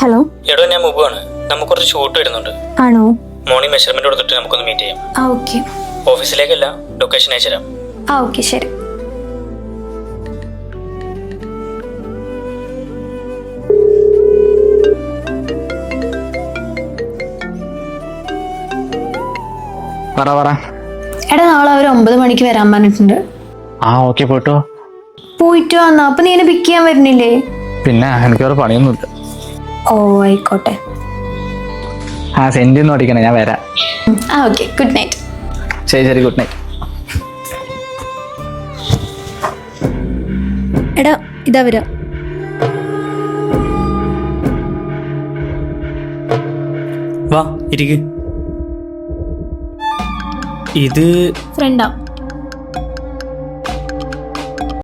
Hello എടോ, ഞാൻ മുബാണ്. നമുക്ക് കുറച്ച് ഷൂട്ട് വരുന്നുണ്ട്. ആണോ? മോർണിംഗ് മെഷർമെന്റ് കൊടുത്തിട്ട് നമുക്കൊന്ന് മീറ്റ് ചെയ്യാം. ഓക്കെ. ഓഫീസിലേക്കല്ല, ലൊക്കേഷൻ അയച്ചു തരാം. ഓക്കെ, ശരി. പറ. എടാ, നാളെ അവർ 9 മണിക്ക് വരാൻ പറഞ്ഞിട്ടുണ്ട്. ഓക്കെ, പോയിട്ടോ. പോയിട്ട് വന്നാ അപ്പൊ നീ എന്നെ പിക്ക് ചെയ്യാൻ വരുന്നില്ലേ? പിന്നെ എനിക്ക് വേറെ പണിയൊന്നുമില്ല. ഓ, ആയിക്കോട്ടെ. സെന്റ് ഒന്നും അടിക്കണേ, ഞാൻ വരാം. Okay, good night. ശരി, ഗുഡ് നൈറ്റ്. എടാ, ഇതാ വരാം. വാ, ഇരിക്ക്. ഇത് ഫ്രണ്ടാ.